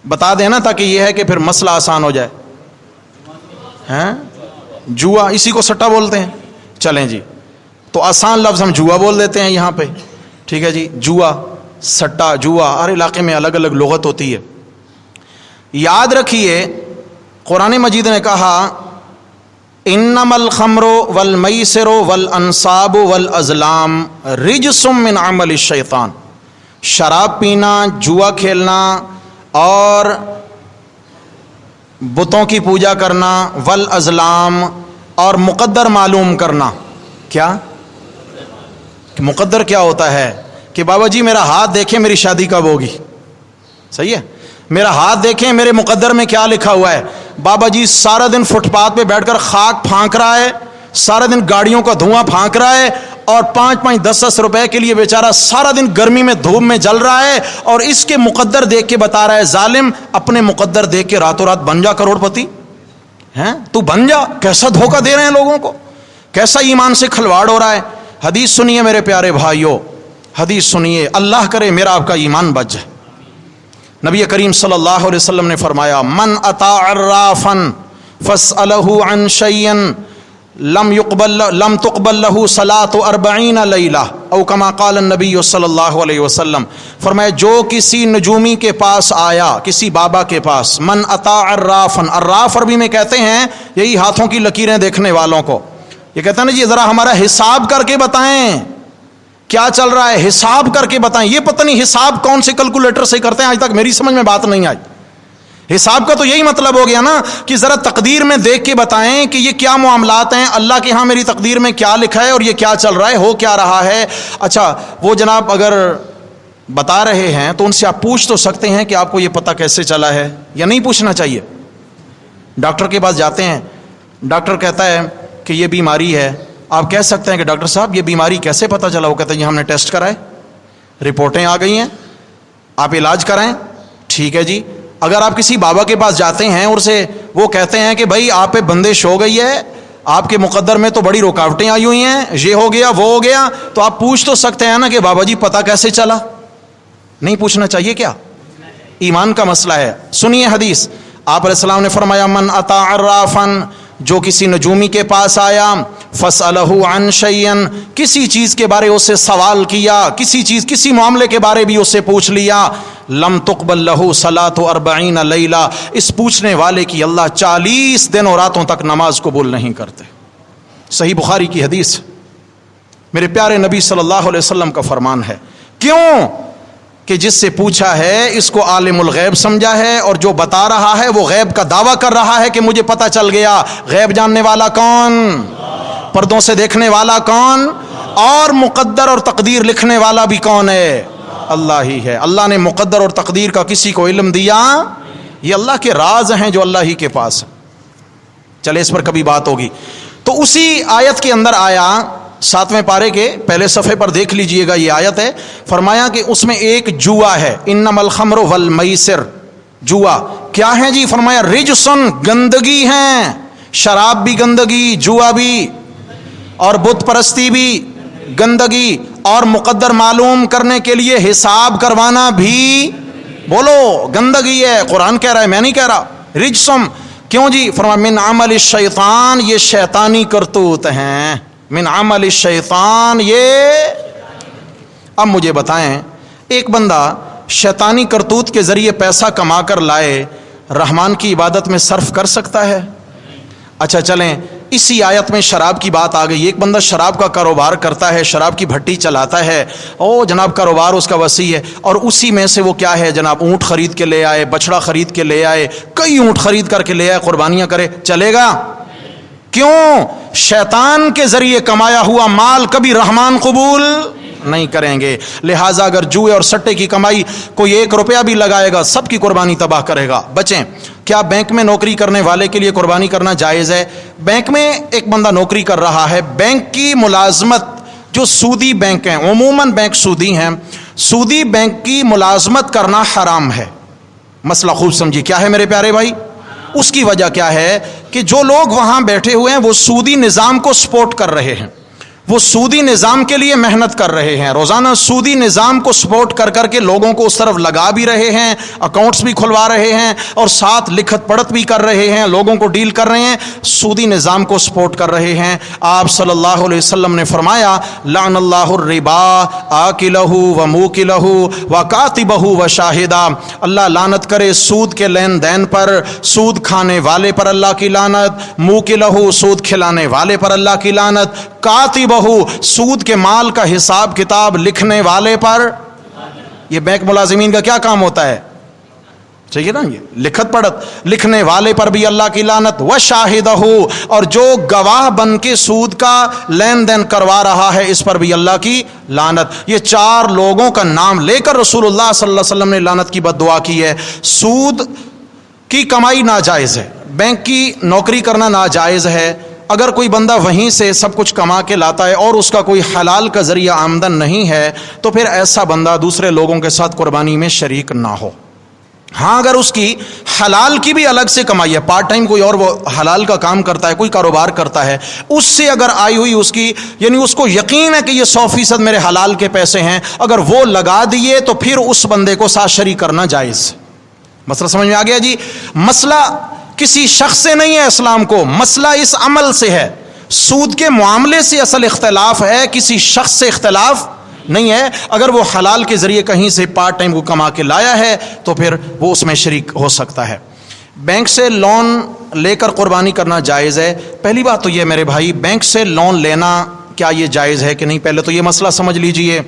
بتا دینا تاکہ یہ ہے کہ پھر مسئلہ آسان ہو جائے. جوا، اسی کو سٹا بولتے ہیں. چلیں جی، تو آسان لفظ ہم جوا بول دیتے ہیں یہاں پہ، ٹھیک ہے جی. جوا، سٹا، جوا، ہر علاقے میں الگ الگ لغت ہوتی ہے. یاد رکھیے قرآن مجید نے کہا انما الخمر والمیسر والانصاب والازلام رجس من عمل الشیطان. شراب پینا، جوا کھیلنا اور بتوں کی پوجا کرنا، والازلام اور مقدر معلوم کرنا. کیا مقدر کیا ہوتا ہے؟ کہ بابا جی میرا ہاتھ دیکھیں میری شادی کب ہوگی. صحیح ہے، میرا ہاتھ دیکھیں میرے مقدر میں کیا لکھا ہوا ہے. بابا جی سارا دن فٹ پاتھ پہ بیٹھ کر خاک پھانک رہا ہے، سارا دن گاڑیوں کا دھواں پھانک رہا ہے، اور 5-5 10-10 روپے کے لیے بیچارہ سارا دن گرمی میں دھوپ میں جل رہا ہے، اور اس کے مقدر دیکھ کے بتا رہا ہے ظالم اپنے مقدر دیکھ کے راتوں رات بن جا کروڑ پتی ہیں، تو بن جا. کیسا دھوکہ دے رہے ہیں لوگوں کو، کیسا ایمان سے کھلواڑ ہو رہا ہے. حدیث سنیے میرے پیارے بھائیوں، حدیث سنیے، اللہ کرے میرا آپ کا ایمان بچ جائے. نبی کریم صلی اللہ علیہ وسلم نے فرمایا من اطاع عرافا فاسألہ عن شیئا لم تقبل له صلاة 40 لیلہ او کما قال النبی صلی اللہ علیہ وسلم. فرمایا جو کسی نجومی کے پاس آیا، کسی بابا کے پاس، من اطاع عرافا، عراف عربی میں کہتے ہیں یہی ہاتھوں کی لکیریں دیکھنے والوں کو. یہ کہتے ہیں نا جی ذرا ہمارا حساب کر کے بتائیں کیا چل رہا ہے، حساب کر کے بتائیں. یہ پتہ نہیں حساب کون سے کیلکولیٹر سے کرتے ہیں، آج تک میری سمجھ میں بات نہیں آئی. حساب کا تو یہی مطلب ہو گیا نا کہ ذرا تقدیر میں دیکھ کے بتائیں کہ یہ کیا معاملات ہیں، اللہ کے ہاں میری تقدیر میں کیا لکھا ہے اور یہ کیا چل رہا ہے، ہو کیا رہا ہے. اچھا وہ جناب اگر بتا رہے ہیں تو ان سے آپ پوچھ تو سکتے ہیں کہ آپ کو یہ پتہ کیسے چلا ہے، یا نہیں پوچھنا چاہیے. ڈاکٹر کے پاس جاتے ہیں، ڈاکٹر کہتا ہے کہ یہ بیماری ہے، آپ کہہ سکتے ہیں کہ ڈاکٹر صاحب یہ بیماری کیسے پتہ چلا؟ وہ کہتے ہیں ہم نے ٹیسٹ کرائے، رپورٹیں آ گئی ہیں، آپ علاج کرائیں. ٹھیک ہے جی، اگر آپ کسی بابا کے پاس جاتے ہیں اور سے وہ کہتے ہیں کہ بھائی آپ پہ بندش ہو گئی ہے، آپ کے مقدر میں تو بڑی رکاوٹیں آئی ہوئی ہیں، یہ ہو گیا وہ ہو گیا، تو آپ پوچھ تو سکتے ہیں نا کہ بابا جی پتہ کیسے چلا؟ نہیں پوچھنا چاہیے کیا؟ ایمان کا مسئلہ ہے۔ سنیے حدیث، آپ علیہ السلام نے فرمایا من اطاع عرافا، جو کسی نجومی کے پاس آیا، فسألہ عن شیئن، کسی چیز کے بارے اس سے سوال کیا، کسی معاملے کے بارے بھی اس سے پوچھ لیا، لم تقبل لہ صلاۃ 40 لیلہ، اس پوچھنے والے کی اللہ 40 دن اور راتوں تک نماز قبول نہیں کرتے۔ صحیح بخاری کی حدیث، میرے پیارے نبی صلی اللہ علیہ وسلم کا فرمان ہے۔ کیوں کہ جس سے پوچھا ہے اس کو عالم الغیب سمجھا ہے، اور جو بتا رہا ہے وہ غیب کا دعویٰ کر رہا ہے کہ مجھے پتہ چل گیا۔ غیب جاننے والا کون؟ پردوں سے دیکھنے والا کون؟ اور مقدر اور تقدیر لکھنے والا بھی کون ہے؟ اللہ ہی ہے۔ اللہ نے مقدر اور تقدیر کا کسی کو علم دیا؟ یہ اللہ کے راز ہیں جو اللہ ہی کے پاس ہیں۔ چلے اس پر کبھی بات ہوگی۔ تو اسی آیت کے اندر آیا، 7ویں پارے کے پہلے صفحے پر دیکھ لیجئے گا، یہ آیت ہے، فرمایا کہ اس میں ایک جوا ہے، انما الخمر والمیسر، جوا کیا ہے جی؟ فرمایا رجسن، گندگی ہیں، شراب بھی گندگی، جوا بھی، اور بت پرستی بھی گندگی، اور مقدر معلوم کرنے کے لیے حساب کروانا بھی، بولو گندگی ہے۔ قرآن کہہ رہا ہے، میں نہیں کہہ رہا۔ رجسم کیوں جی؟ فرمایا من عمل الشیطان، یہ شیطانی کرتوت ہیں، من عمل الشیطان۔ یہ اب مجھے بتائیں، ایک بندہ شیطانی کرتوت کے ذریعے پیسہ کما کر لائے، رحمان کی عبادت میں صرف کر سکتا ہے؟ اچھا چلیں، اسی آیت میں شراب کی بات آ گئی۔ ایک بندہ شراب کا کاروبار کرتا ہے، شراب کی بھٹی چلاتا ہے، او جناب کاروبار اس کا وسیع ہے، اور اسی میں سے وہ کیا ہے جناب، اونٹ خرید کے لے آئے، بچڑا خرید کے لے آئے، کئی اونٹ خرید کر کے لے آئے، قربانیاں کرے، چلے گا؟ کیوں؟ شیطان کے ذریعے کمایا ہوا مال کبھی رحمان قبول نہیں کریں گے۔ لہٰذا اگر جوئے اور سٹے کی کمائی کوئی 1 روپیہ بھی لگائے گا، سب کی قربانی تباہ کرے گا۔ بچیں، کیا بینک میں نوکری کرنے والے کے لیے قربانی کرنا جائز ہے؟ بینک میں ایک بندہ نوکری کر رہا ہے، بینک کی ملازمت، جو سودی بینک ہیں، عموماً بینک سودی ہیں، سودی بینک کی ملازمت کرنا حرام ہے۔ مسئلہ خوب سمجھیے، کیا ہے میرے پیارے بھائی؟ اس کی وجہ کیا ہے کہ جو لوگ وہاں بیٹھے ہوئے ہیں وہ سودی نظام کو سپورٹ کر رہے ہیں، وہ سودی نظام کے لیے محنت کر رہے ہیں، روزانہ سودی نظام کو سپورٹ کر کر کے لوگوں کو اس طرف لگا بھی رہے ہیں، اکاؤنٹس بھی کھلوا رہے ہیں، اور ساتھ لکھت پڑھت بھی کر رہے ہیں، لوگوں کو ڈیل کر رہے ہیں، سودی نظام کو سپورٹ کر رہے ہیں۔ آپ صلی اللہ علیہ وسلم نے فرمایا لعن اللہ الربا آکلہ و موکلہ و کاتبہ و شاہدہ، اللہ لعنت کرے سود کے لین دین پر، سود کھانے والے پر اللہ کی لعنت، موکلہ سود کھلانے والے پر اللہ کی لعنت، کاتبہ سود کے مال کا حساب کتاب لکھنے والے پر۔ یہ بینک ملازمین کا کیا کام ہوتا ہے؟ چاہیے نا، یہ لکھت پڑھت، لکھنے والے پر بھی اللہ کی لعنت، وشاہدہ، اور جو گواہ بن کے سود کا لین دین کروا رہا ہے اس پر بھی اللہ کی لعنت۔ یہ 4 لوگوں کا نام لے کر رسول اللہ صلی اللہ علیہ وسلم نے لعنت کی بد دعا کی ہے۔ سود کی کمائی ناجائز ہے، بینک کی نوکری کرنا ناجائز ہے۔ اگر کوئی بندہ وہیں سے سب کچھ کما کے لاتا ہے اور اس کا کوئی حلال کا ذریعہ آمدن نہیں ہے، تو پھر ایسا بندہ دوسرے لوگوں کے ساتھ قربانی میں شریک نہ ہو۔ ہاں اگر اس کی حلال کی بھی الگ سے کمائی ہے، پارٹ ٹائم کوئی اور وہ حلال کا کام کرتا ہے، کوئی کاروبار کرتا ہے، اس سے اگر آئی ہوئی اس کی، یعنی اس کو یقین ہے کہ یہ 100% میرے حلال کے پیسے ہیں، اگر وہ لگا دیے تو پھر اس بندے کو ساتھ شریک کرنا جائز۔ مسئلہ سمجھ میں آ گیا جی؟ مسئلہ کسی شخص سے نہیں ہے اسلام کو، مسئلہ اس عمل سے ہے۔ سود کے معاملے سے اصل اختلاف ہے، کسی شخص سے اختلاف نہیں ہے۔ اگر وہ حلال کے ذریعے کہیں سے پارٹ ٹائم کو کما کے لایا ہے تو پھر وہ اس میں شریک ہو سکتا ہے۔ بینک سے لون لے کر قربانی کرنا جائز ہے۔ پہلی بات تو یہ میرے بھائی، بینک سے لون لینا کیا یہ جائز ہے کہ نہیں، پہلے تو یہ مسئلہ سمجھ لیجئے۔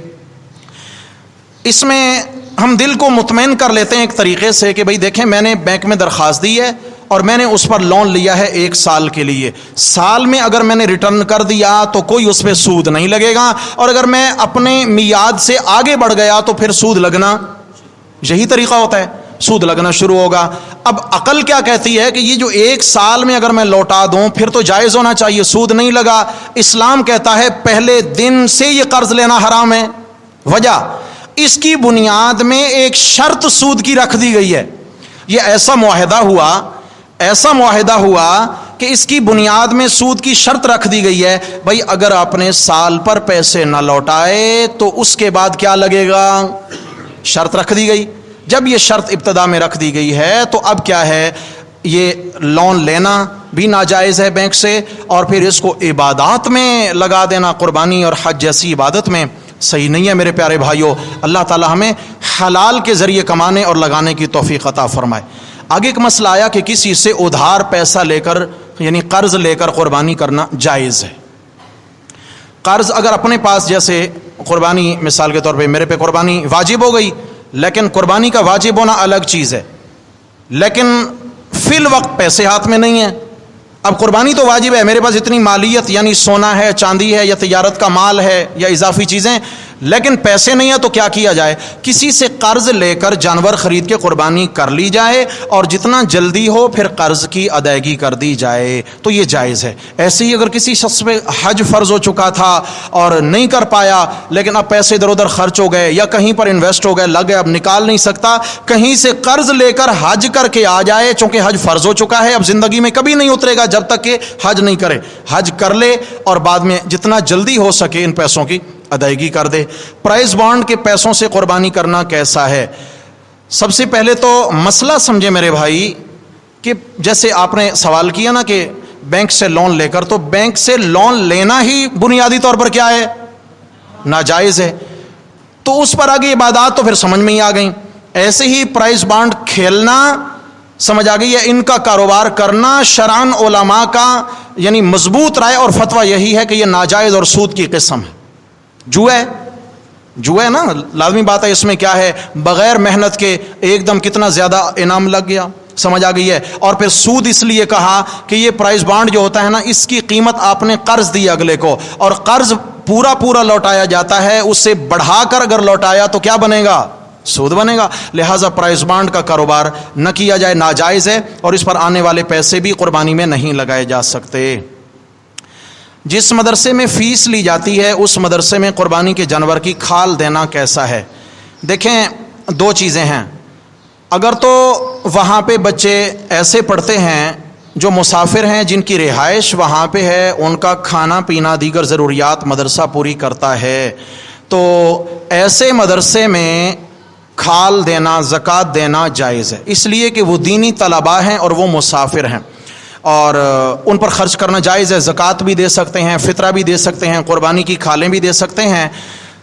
اس میں ہم دل کو مطمئن کر لیتے ہیں ایک طریقے سے کہ بھئی دیکھیں، میں نے بینک میں درخواست دی ہے اور میں نے اس پر لون لیا ہے 1 سال کے لیے، سال میں اگر میں نے ریٹرن کر دیا تو کوئی اس پہ سود نہیں لگے گا، اور اگر میں اپنے میعاد سے آگے بڑھ گیا تو پھر سود لگنا، یہی طریقہ ہوتا ہے، سود لگنا شروع ہوگا۔ اب عقل کیا کہتی ہے کہ یہ جو 1 سال میں اگر میں لوٹا دوں پھر تو جائز ہونا چاہیے، سود نہیں لگا۔ اسلام کہتا ہے پہلے دن سے یہ قرض لینا حرام ہے۔ وجہ اس کی بنیاد میں ایک شرط سود کی رکھ دی گئی ہے، یہ ایسا معاہدہ ہوا کہ اس کی بنیاد میں سود کی شرط رکھ دی گئی ہے، بھائی اگر آپ نے سال پر پیسے نہ لوٹائے تو اس کے بعد کیا لگے گا، شرط رکھ دی گئی۔ جب یہ شرط ابتدا میں رکھ دی گئی ہے تو اب کیا ہے، یہ لون لینا بھی ناجائز ہے بینک سے، اور پھر اس کو عبادات میں لگا دینا، قربانی اور حج جیسی عبادت میں، صحیح نہیں ہے میرے پیارے بھائیوں۔ اللہ تعالی ہمیں حلال کے ذریعے کمانے اور لگانے کی توفیق عطا فرمائے۔ آگے ایک مسئلہ آیا کہ کسی سے ادھار پیسہ لے کر یعنی قرض لے کر قربانی کرنا جائز ہے۔ قرض اگر اپنے پاس، جیسے قربانی مثال کے طور پہ میرے پہ قربانی واجب ہو گئی، لیکن قربانی کا واجب ہونا الگ چیز ہے، لیکن فی الوقت پیسے ہاتھ میں نہیں ہیں۔ اب قربانی تو واجب ہے، میرے پاس اتنی مالیت یعنی سونا ہے، چاندی ہے، یا تجارت کا مال ہے، یا اضافی چیزیں، لیکن پیسے نہیں ہیں، تو کیا کیا جائے، کسی سے قرض لے کر جانور خرید کے قربانی کر لی جائے، اور جتنا جلدی ہو پھر قرض کی ادائیگی کر دی جائے، تو یہ جائز ہے۔ ایسے ہی اگر کسی شخص پہ حج فرض ہو چکا تھا اور نہیں کر پایا، لیکن اب پیسے ادھر ادھر خرچ ہو گئے یا کہیں پر انویسٹ ہو گئے، لگ گئے، اب نکال نہیں سکتا، کہیں سے قرض لے کر حج کر کے آ جائے، چونکہ حج فرض ہو چکا ہے، اب زندگی میں کبھی نہیں اترے گا جب تک کہ حج نہیں کرے، حج کر لے اور بعد میں جتنا جلدی ہو سکے ان پیسوں کی ادائیگی کر دے۔ پرائز بانڈ کے پیسوں سے قربانی کرنا کیسا ہے؟ سب سے پہلے تو مسئلہ سمجھے میرے بھائی کہ جیسے آپ نے سوال کیا نا کہ بینک سے لون لے کر، تو بینک سے لون لینا ہی بنیادی طور پر کیا ہے، ناجائز ہے، تو اس پر آگے عبادات تو پھر سمجھ میں ہی آ گئیں۔ ایسے ہی پرائز بانڈ کھیلنا سمجھ آ گئی ہے، ان کا کاروبار کرنا شرعاً علماء کا یعنی مضبوط رائے اور فتویٰ یہی ہے کہ یہ ناجائز اور سود کی قسم ہے۔ جوئے نا لازمی بات ہے، اس میں کیا ہے، بغیر محنت کے ایک دم کتنا زیادہ انعام لگ گیا، سمجھ آ گئی ہے۔ اور پھر سود اس لیے کہا کہ یہ پرائز بانڈ جو ہوتا ہے نا، اس کی قیمت آپ نے قرض دی اگلے کو، اور قرض پورا لوٹایا جاتا ہے، اس سے بڑھا کر اگر لوٹایا تو کیا بنے گا، سود بنے گا۔ لہٰذا پرائز بانڈ کا کاروبار نہ کیا جائے، ناجائز ہے، اور اس پر آنے والے پیسے بھی قربانی میں نہیں لگائے جا سکتے۔ جس مدرسے میں فیس لی جاتی ہے اس مدرسے میں قربانی کے جانور کی کھال دینا کیسا ہے؟ دیکھیں، دو چیزیں ہیں۔ اگر تو وہاں پہ بچے ایسے پڑھتے ہیں جو مسافر ہیں، جن کی رہائش وہاں پہ ہے، ان کا کھانا پینا دیگر ضروریات مدرسہ پوری کرتا ہے، تو ایسے مدرسے میں کھال دینا، زکوٰۃ دینا جائز ہے، اس لیے کہ وہ دینی طلباء ہیں اور وہ مسافر ہیں، اور ان پر خرچ کرنا جائز ہے۔ زکوٰۃ بھی دے سکتے ہیں، فطرہ بھی دے سکتے ہیں، قربانی کی کھالیں بھی دے سکتے ہیں۔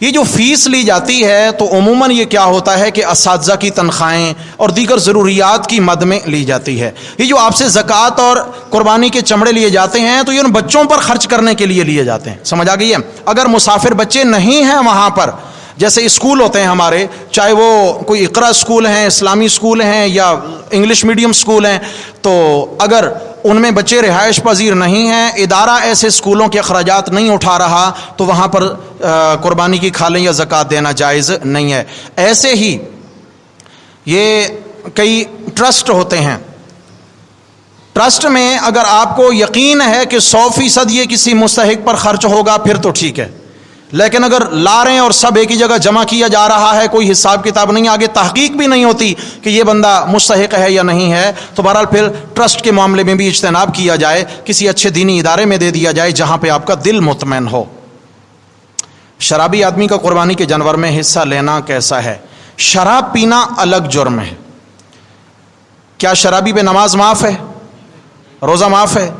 یہ جو فیس لی جاتی ہے تو عموماً یہ کیا ہوتا ہے کہ اساتذہ کی تنخواہیں اور دیگر ضروریات کی مد میں لی جاتی ہے۔ یہ جو آپ سے زکوٰۃ اور قربانی کے چمڑے لیے جاتے ہیں تو یہ ان بچوں پر خرچ کرنے کے لیے لیے جاتے ہیں، سمجھ آ گئی ہے۔ اگر مسافر بچے نہیں ہیں وہاں پر، جیسے اسکول ہوتے ہیں ہمارے، چاہے وہ کوئی اقرا اسکول ہیں، اسلامی اسکول ہیں، یا انگلش میڈیم اسکول ہیں، تو اگر ان میں بچے رہائش پذیر نہیں ہیں، ادارہ ایسے اسکولوں کے اخراجات نہیں اٹھا رہا، تو وہاں پر قربانی کی کھالیں یا زکوٰۃ دینا جائز نہیں ہے۔ ایسے ہی یہ کئی ٹرسٹ ہوتے ہیں، ٹرسٹ میں اگر آپ کو یقین ہے کہ 100% یہ کسی مستحق پر خرچ ہوگا پھر تو ٹھیک ہے، لیکن اگر لا رہے ہیں اور سب ایک ہی جگہ جمع کیا جا رہا ہے، کوئی حساب کتاب نہیں، آگے تحقیق بھی نہیں ہوتی کہ یہ بندہ مستحق ہے یا نہیں ہے، تو بہرحال پھر ٹرسٹ کے معاملے میں بھی اجتناب کیا جائے، کسی اچھے دینی ادارے میں دے دیا جائے جہاں پہ آپ کا دل مطمئن ہو۔ شرابی آدمی کا قربانی کے جانور میں حصہ لینا کیسا ہے؟ شراب پینا الگ جرم ہے۔ کیا شرابی پہ نماز معاف ہے، روزہ معاف ہے؟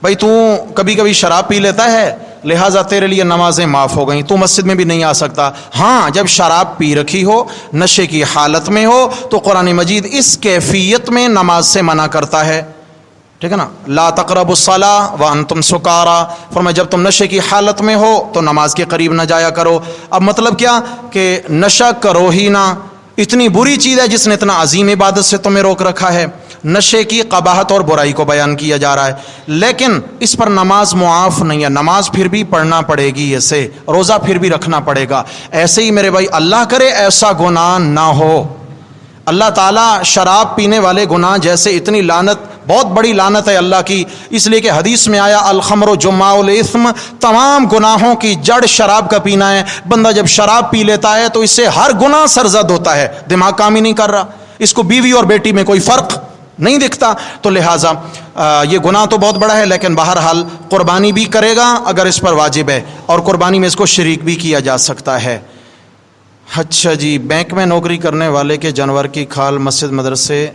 بھائی تو کبھی کبھی شراب پی لیتا ہے، لہٰذا تیرے لیے نمازیں معاف ہو گئیں، تو مسجد میں بھی نہیں آ سکتا۔ ہاں، جب شراب پی رکھی ہو، نشے کی حالت میں ہو، تو قرآن مجید اس کیفیت میں نماز سے منع کرتا ہے، ٹھیک ہے نا، لا تقربوا الصلاۃ وانتم سکارا، فرمایا جب تم نشے کی حالت میں ہو تو نماز کے قریب نہ جایا کرو۔ اب مطلب کیا کہ نشہ کرو ہی نہ، اتنی بری چیز ہے جس نے اتنا عظیم عبادت سے تمہیں روک رکھا ہے۔ نشے کی قباحت اور برائی کو بیان کیا جا رہا ہے، لیکن اس پر نماز معاف نہیں ہے، نماز پھر بھی پڑھنا پڑے گی، اسے روزہ پھر بھی رکھنا پڑے گا۔ ایسے ہی میرے بھائی، اللہ کرے ایسا گناہ نہ ہو، اللہ تعالیٰ شراب پینے والے گناہ جیسے اتنی لعنت، بہت بڑی لعنت ہے اللہ کی، اس لیے کہ حدیث میں آیا الخمر جماع الاثم، تمام گناہوں کی جڑ شراب کا پینا ہے۔ بندہ جب شراب پی لیتا ہے تو اس سے ہر گناہ سرزد ہوتا ہے، دماغ کام ہی نہیں کر رہا۔ اس کو بیوی اور بیٹی میں کوئی فرق نہیں دکھتا. تو لہٰذا یہ گناہ تو بہت بڑا ہے، لیکن بہرحال قربانی بھی کرے گا اگر اس پر واجب ہے، اور قربانی میں اس کو شریک بھی کیا جا سکتا ہے. اچھا جی، بینک میں نوکری کرنے والے کے جانور کی کھال مسجد مدرسے.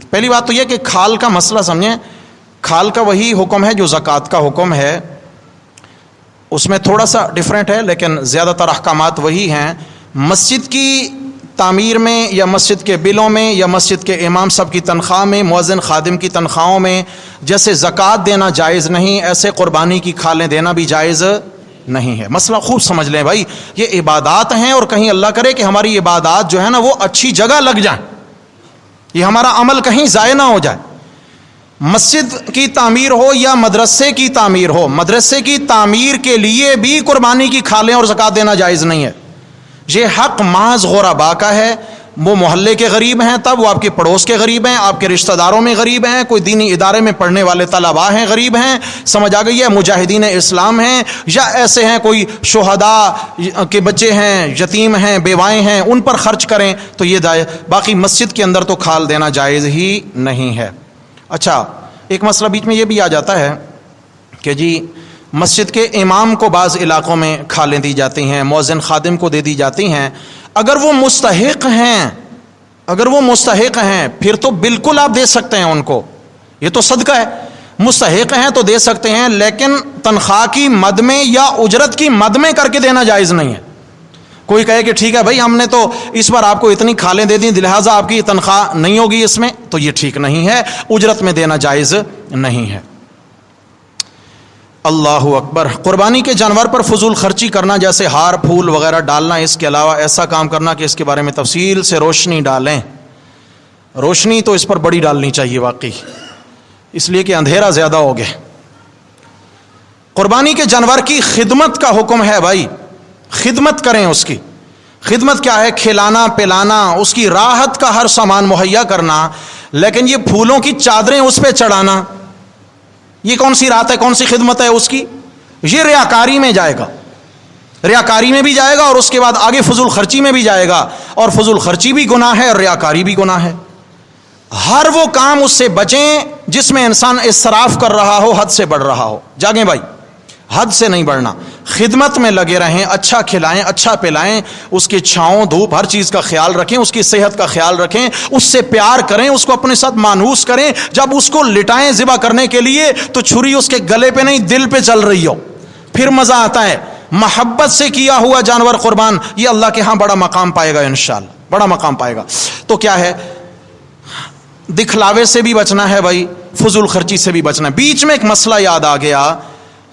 پہلی بات تو یہ کہ کھال کا مسئلہ سمجھیں، کھال کا وہی حکم ہے جو زکوٰۃ کا حکم ہے، اس میں تھوڑا سا ڈیفرنٹ ہے لیکن زیادہ تر احکامات وہی ہیں. مسجد کی تعمیر میں یا مسجد کے بلوں میں یا مسجد کے امام صاحب کی تنخواہ میں، مؤذن خادم کی تنخواہوں میں جیسے زکوٰۃ دینا جائز نہیں، ایسے قربانی کی کھالیں دینا بھی جائز نہیں ہے. مسئلہ خوب سمجھ لیں بھائی، یہ عبادات ہیں، اور کہیں اللہ کرے کہ ہماری عبادات جو ہے نا وہ اچھی جگہ لگ جائیں، یہ ہمارا عمل کہیں ضائع نہ ہو جائے. مسجد کی تعمیر ہو یا مدرسے کی تعمیر ہو، مدرسے کی تعمیر کے لیے بھی قربانی کی کھالیں اور زکوٰۃ دینا جائز نہیں ہے. یہ حق محض غربا کا ہے. وہ محلے کے غریب ہیں تب، وہ آپ کے پڑوس کے غریب ہیں، آپ کے رشتہ داروں میں غریب ہیں، کوئی دینی ادارے میں پڑھنے والے طلباء ہیں غریب ہیں، سمجھ آ گئی ہے، مجاہدین اسلام ہیں، یا ایسے ہیں کوئی شہداء کے بچے ہیں، یتیم ہیں، بیوائیں ہیں، ان پر خرچ کریں تو یہ باقی مسجد کے اندر تو کھال دینا جائز ہی نہیں ہے. اچھا، ایک مسئلہ بیچ میں یہ بھی آ جاتا ہے کہ جی مسجد کے امام کو بعض علاقوں میں کھالیں دی جاتی ہیں، مؤذن خادم کو دے دی جاتی ہیں. اگر وہ مستحق ہیں پھر تو بالکل آپ دے سکتے ہیں ان کو، یہ تو صدقہ ہے. مستحق ہیں تو دے سکتے ہیں، لیکن تنخواہ کی مد میں یا اجرت کی مد میں کر کے دینا جائز نہیں ہے. کوئی کہے کہ ٹھیک ہے بھائی ہم نے تو اس بار آپ کو اتنی کھالیں دے دیں لہٰذا آپ کی تنخواہ نہیں ہوگی اس میں، تو یہ ٹھیک نہیں ہے، اجرت میں دینا جائز نہیں ہے. اللہ اکبر. قربانی کے جانور پر فضول خرچی کرنا جیسے ہار پھول وغیرہ ڈالنا، اس کے علاوہ ایسا کام کرنا کہ اس کے بارے میں تفصیل سے روشنی ڈالیں. روشنی تو اس پر بڑی ڈالنی چاہیے واقعی، اس لیے کہ اندھیرا زیادہ ہو گیا. قربانی کے جانور کی خدمت کا حکم ہے بھائی، خدمت کریں. اس کی خدمت کیا ہے؟ کھلانا پلانا، اس کی راحت کا ہر سامان مہیا کرنا. لیکن یہ پھولوں کی چادریں اس پہ چڑھانا، یہ کون سی راحت ہے، کون سی خدمت ہے اس کی؟ یہ ریاکاری میں جائے گا، ریاکاری میں بھی جائے گا، اور اس کے بعد آگے فضول خرچی میں بھی جائے گا. اور فضول خرچی بھی گناہ ہے اور ریاکاری بھی گناہ ہے. ہر وہ کام اس سے بچیں جس میں انسان اسراف کر رہا ہو، حد سے بڑھ رہا ہو. جاگیں بھائی، حد سے نہیں بڑھنا، خدمت میں لگے رہیں، اچھا کھلائیں، اچھا پلائیں، اس کی چھاؤں دھوپ ہر چیز کا خیال رکھیں، اس کی صحت کا خیال رکھیں، اس سے پیار کریں، اس کو اپنے ساتھ مانوس کریں. جب اس کو لٹائیں ذبح کرنے کے لیے تو چھری اس کے گلے پہ نہیں دل پہ چل رہی ہو، پھر مزہ آتا ہے. محبت سے کیا ہوا جانور قربان یہ اللہ کے ہاں بڑا مقام پائے گا، انشاءاللہ بڑا مقام پائے گا. تو کیا ہے، دکھلاوے سے بھی بچنا ہے بھائی، فضول خرچی سے بھی بچنا ہے. بیچ میں ایک مسئلہ یاد آ گیا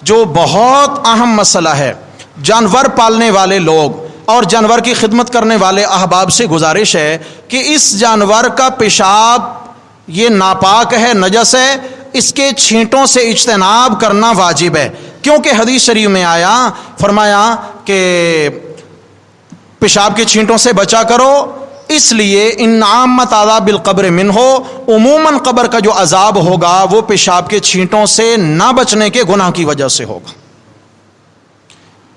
جو بہت اہم مسئلہ ہے. جانور پالنے والے لوگ اور جانور کی خدمت کرنے والے احباب سے گزارش ہے کہ اس جانور کا پیشاب یہ ناپاک ہے، نجس ہے، اس کے چھینٹوں سے اجتناب کرنا واجب ہے. کیونکہ حدیث شریف میں آیا، فرمایا کہ پیشاب کے چھینٹوں سے بچا کرو، اس لیے ان عامت عذاب القبر من ہو، عموماً قبر کا جو عذاب ہوگا وہ پیشاب کے چھینٹوں سے نہ بچنے کے گناہ کی وجہ سے ہوگا.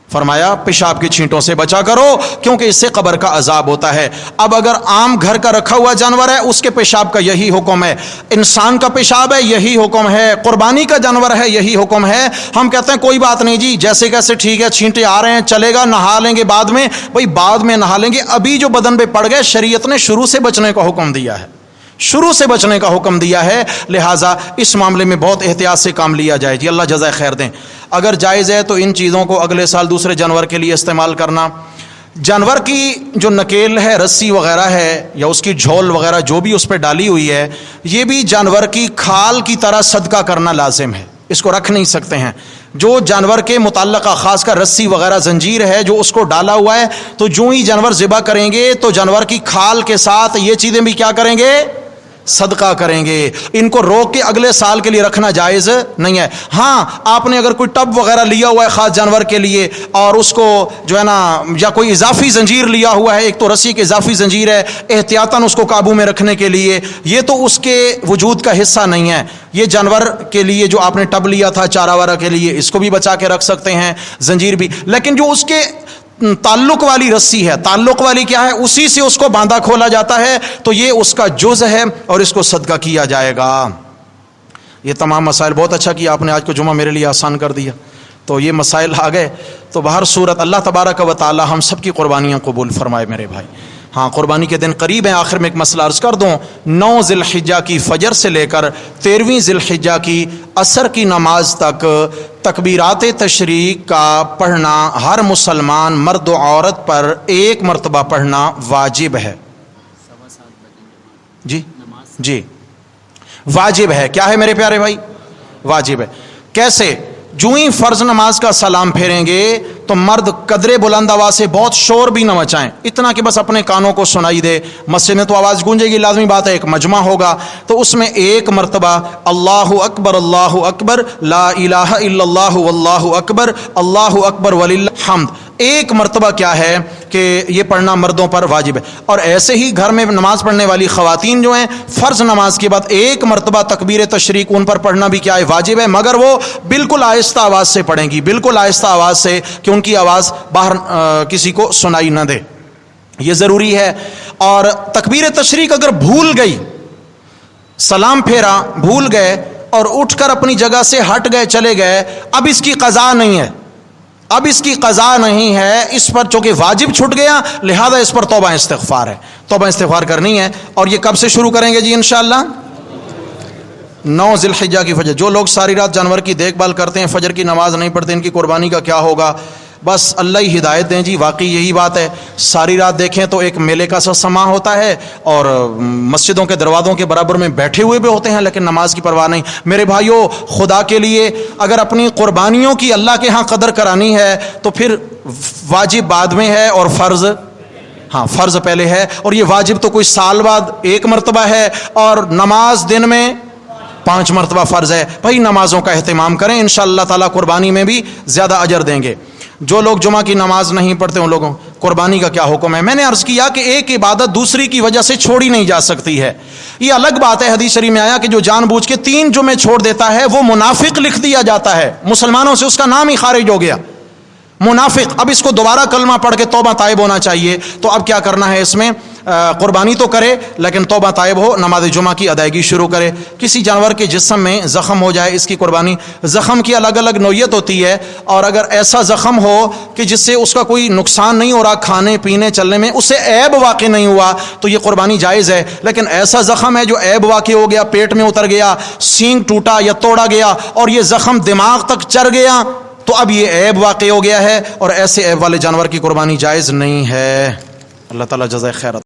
فرمایا پیشاب کے چھینٹوں سے بچا کرو کیونکہ اس سے قبر کا عذاب ہوتا ہے. اب اگر عام گھر کا رکھا ہوا جانور ہے اس کے پیشاب کا یہی حکم ہے، انسان کا پیشاب ہے یہی حکم ہے، قربانی کا جانور ہے یہی حکم ہے. ہم کہتے ہیں کوئی بات نہیں جی، جیسے کیسے ٹھیک ہے، چھینٹے آ رہے ہیں چلے گا، نہا لیں گے بعد میں. بھائی بعد میں نہا لیں گے، ابھی جو بدن پہ پڑ گئے شریعت نے شروع سے بچنے کا حکم دیا ہے، شروع سے بچنے کا حکم دیا ہے. لہٰذا اس معاملے میں بہت احتیاط سے کام لیا جائے. جی اللہ جزائے خیر دیں. اگر جائز ہے تو ان چیزوں کو اگلے سال دوسرے جانور کے لیے استعمال کرنا. جانور کی جو نکیل ہے، رسی وغیرہ ہے یا اس کی جھول وغیرہ جو بھی اس پہ ڈالی ہوئی ہے، یہ بھی جانور کی کھال کی طرح صدقہ کرنا لازم ہے، اس کو رکھ نہیں سکتے ہیں. جو جانور کے متعلقہ خاص کر رسی وغیرہ زنجیر ہے جو اس کو ڈالا ہوا ہے، تو جو ہی جانور ذبح کریں گے تو جانور کی کھال کے ساتھ یہ چیزیں بھی کیا کریں گے؟ صدقہ کریں گے. ان کو روک کے اگلے سال کے لیے رکھنا جائز نہیں ہے. ہاں آپ نے اگر کوئی ٹب وغیرہ لیا ہوا ہے خاص جانور کے لیے اور اس کو جو ہے نا، یا کوئی اضافی زنجیر لیا ہوا ہے، ایک تو رسی کی اضافی زنجیر ہے احتیاطاً اس کو قابو میں رکھنے کے لیے، یہ تو اس کے وجود کا حصہ نہیں ہے. یہ جانور کے لیے جو آپ نے ٹب لیا تھا چارہ وارہ کے لیے، اس کو بھی بچا کے رکھ سکتے ہیں، زنجیر بھی. لیکن جو اس کے تعلق والی رسی ہے. تعلق والی کیا ہے؟ اسی سے اس کو باندھا کھولا جاتا ہے, تو یہ اس کا جز ہے اور اس کو صدقہ کیا جائے گا. یہ تمام مسائل بہت اچھا کیا آپ نے, آج کو جمعہ میرے لیے آسان کر دیا. تو یہ مسائل آ گئے. تو بہر صورت اللہ تبارک و تعالی ہم سب کی قربانیاں قبول فرمائے میرے بھائی. ہاں, قربانی کے دن قریب ہیں. آخر میں ایک مسئلہ عرض کر دوں, 9 ذی الحجہ کی فجر سے لے کر 13ویں ذی الحجہ کی عصر کی نماز تک تکبیرات تشریق کا پڑھنا ہر مسلمان مرد و عورت پر ایک مرتبہ پڑھنا واجب ہے. جی واجب ہے. کیا ہے میرے پیارے بھائی؟ واجب ہے. کیسے؟ جو ہی فرض نماز کا سلام پھیریں گے تو مرد قدرے بلند آواز سے, بہت شور بھی نہ مچائیں, اتنا کہ بس اپنے کانوں کو سنائی دے. مسجد میں تو آواز گونجے گی, لازمی بات ہے, ایک مجمع ہوگا تو اس میں ایک مرتبہ اللہ اکبر لا الہ الا اللہ واللہ اکبر اللہ اکبر وللہ الحمد, ایک مرتبہ کیا ہے کہ یہ پڑھنا مردوں پر واجب ہے. اور ایسے ہی گھر میں نماز پڑھنے والی خواتین جو ہیں, فرض نماز کے بعد ایک مرتبہ تکبیر تشریق ان پر پڑھنا بھی کیا ہے؟ واجب ہے, مگر وہ بالکل آہستہ آواز سے پڑھیں گی, بالکل آہستہ آواز سے, کہ ان کی آواز باہر کسی کو سنائی نہ دے. یہ ضروری ہے. اور تکبیر تشریق اگر بھول گئی, سلام پھیرا بھول گئے اور اٹھ کر اپنی جگہ سے ہٹ گئے, چلے گئے, اب اس کی قضا نہیں ہے, اب اس کی قضا نہیں ہے, اس پر چونکہ واجب چھوٹ گیا لہذا اس پر توبہ استغفار ہے, توبہ استغفار کرنی ہے. اور یہ کب سے شروع کریں گے جی؟ انشاءاللہ 9 ذی الحجہ کی فجر. جو لوگ ساری رات جانور کی دیکھ بھال کرتے ہیں, فجر کی نماز نہیں پڑھتے, ان کی قربانی کا کیا ہوگا؟ بس اللہ ہی ہدایت دیں جی. واقعی یہی بات ہے. ساری رات دیکھیں تو ایک میلے کا سا سما ہوتا ہے, اور مسجدوں کے دروازوں کے برابر میں بیٹھے ہوئے بھی ہوتے ہیں لیکن نماز کی پرواہ نہیں. میرے بھائیوں, خدا کے لیے اگر اپنی قربانیوں کی اللہ کے ہاں قدر کرانی ہے تو پھر واجب بعد میں ہے اور فرض, ہاں فرض پہلے ہے. اور یہ واجب تو کوئی سال بعد ایک مرتبہ ہے, اور نماز دن میں 5 مرتبہ فرض ہے. بھائی نمازوں کا اہتمام کریں, انشاءاللہ تعالی قربانی میں بھی زیادہ اجر دیں گے. جو لوگ جمعہ کی نماز نہیں پڑھتے ان لوگوں قربانی کا کیا حکم ہے؟ میں نے عرض کیا کہ ایک عبادت دوسری کی وجہ سے چھوڑی نہیں جا سکتی ہے. یہ الگ بات ہے, حدیث شریف میں آیا کہ جو جان بوجھ کے 3 جمعے چھوڑ دیتا ہے وہ منافق لکھ دیا جاتا ہے, مسلمانوں سے اس کا نام ہی خارج ہو گیا, منافق. اب اس کو دوبارہ کلمہ پڑھ کے توبہ طائب ہونا چاہیے. تو اب کیا کرنا ہے اس میں؟ قربانی تو کرے لیکن توبہ طائب ہو, نماز جمعہ کی ادائیگی شروع کرے. کسی جانور کے جسم میں زخم ہو جائے, اس کی قربانی, زخم کی الگ الگ نوعیت ہوتی ہے, اور اگر ایسا زخم ہو کہ جس سے اس کا کوئی نقصان نہیں ہو رہا, کھانے پینے چلنے میں اس سے عیب واقع نہیں ہوا, تو یہ قربانی جائز ہے. لیکن ایسا زخم ہے جو عیب واقع ہو گیا, پیٹ میں اتر گیا, سینگ ٹوٹا یا توڑا گیا, اور یہ زخم دماغ تک چڑھ گیا, تو اب یہ عیب واقع ہو گیا ہے, اور ایسے عیب والے جانور کی قربانی جائز نہیں ہے. اللہ تعالیٰ جزائے خیر.